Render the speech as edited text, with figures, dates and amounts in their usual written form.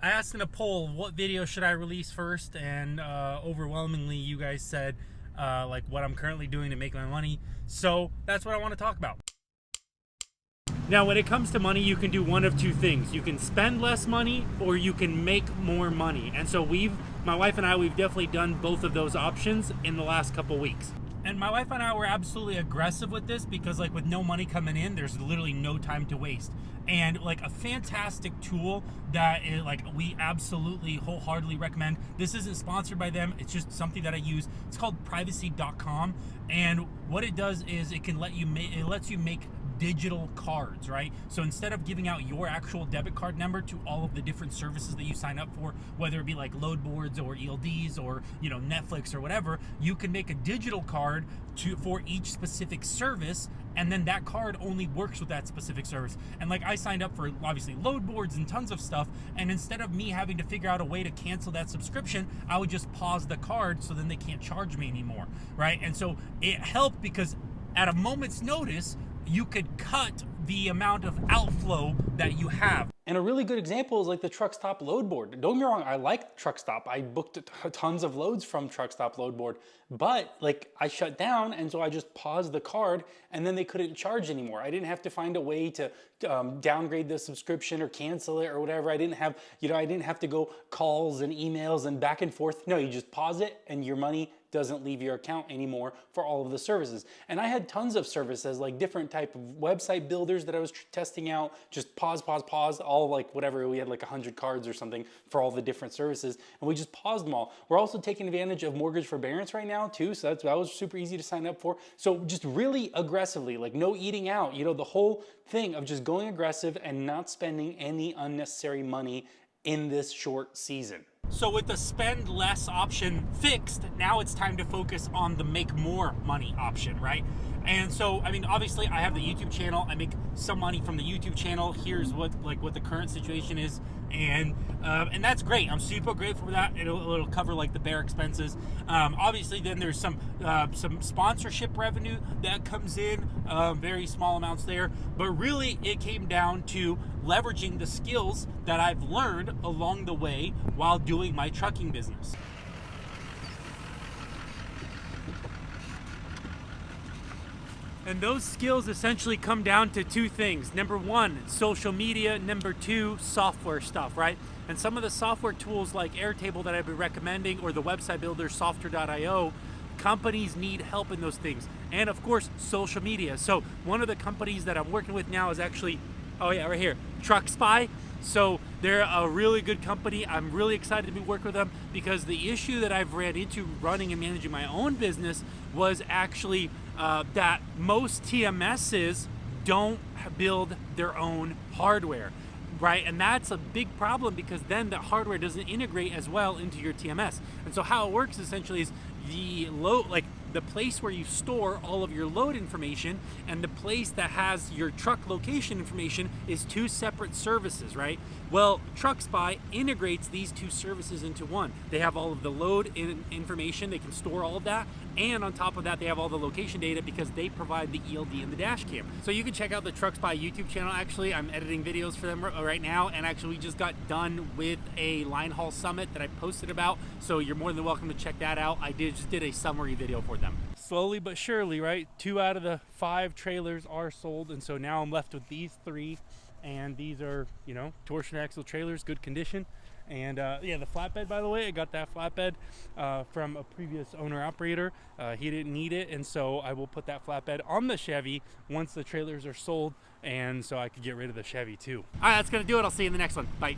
I asked in a poll, what video should I release first? And overwhelmingly, you guys said like what I'm currently doing to make my money. So that's what I want to talk about. Now, when it comes to money, you can do one of two things. You can spend less money or you can make more money. And so my wife and I, we've definitely done both of those options in the last couple weeks. And my wife and I were absolutely aggressive with this because like with no money coming in, there's literally no time to waste. And like a fantastic tool that is, like, we absolutely wholeheartedly recommend. This isn't sponsored by them. It's just something that I use. It's called privacy.com. And what it does is it lets you make digital cards, right? So instead of giving out your actual debit card number to all of the different services that you sign up for, whether it be like Loadboards or ELDs or Netflix or whatever, you can make a digital card for each specific service, and then that card only works with that specific service. And like I signed up for obviously Loadboards and tons of stuff, and instead of me having to figure out a way to cancel that subscription, I would just pause the card so then they can't charge me anymore, right? And so it helped because at a moment's notice, you could cut the amount of outflow that you have. And a really good example is like the Truckstop Loadboard. Don't get me wrong, I like Truckstop. I booked tons of loads from Truckstop Loadboard, but like I shut down, and so I just paused the card and then they couldn't charge anymore. I didn't have to find a way to downgrade the subscription or cancel it or whatever. I didn't have to go calls and emails and back and forth. No, you just pause it and your money doesn't leave your account anymore for all of the services. And I had tons of services, like different type of website builders that I was testing out, just pause, all like whatever, we had like 100 cards or something for all the different services, and we just paused them all. We're also taking advantage of mortgage forbearance right now too, so that was super easy to sign up for. So just really aggressively, like no eating out, the whole thing of just going aggressive and not spending any unnecessary money in this short season. So with the spend less option fixed, now it's time to focus on the make more money option, right? And so, I mean, obviously I have the YouTube channel. I make some money from the YouTube channel. Here's what the current situation is. And that's great. I'm super grateful for that. It'll cover like the bare expenses. Obviously then there's some sponsorship revenue that comes in, very small amounts there, but really it came down to leveraging the skills that I've learned along the way while doing my trucking business. And those skills essentially come down to two things. Number one, social media. Number two, software stuff, right? And some of the software tools like Airtable that I've been recommending, or the website builder software.io, companies need help in those things. And of course, social media. So one of the companies that I'm working with now is actually, oh yeah, right here, Truckstop. So they're a really good company. I'm really excited to be working with them because the issue that I've ran into running and managing my own business was actually that most TMSs don't build their own hardware, right? And that's a big problem because then the hardware doesn't integrate as well into your TMS. And so how it works essentially is the place where you store all of your load information and the place that has your truck location information is two separate services, right? Well, Truckstop integrates these two services into one. They have all of the load information, they can store all of that, and on top of that, they have all the location data because they provide the ELD and the dash cam. So you can check out the Truckstop YouTube channel. Actually, I'm editing videos for them right now, and actually we just got done with a line haul summit that I posted about, so you're more than welcome to check that out. I just did a summary video for them. Slowly but surely, right? 2 out of the 5 trailers are sold, and so now I'm left with these 3, and these are, torsion axle trailers, good condition. And yeah, the flatbed, by the way, I got that flatbed from a previous owner operator. He didn't need it, and so I will put that flatbed on the Chevy once the trailers are sold, and so I could get rid of the Chevy too. All right, that's gonna do it. I'll see you in the next one. Bye.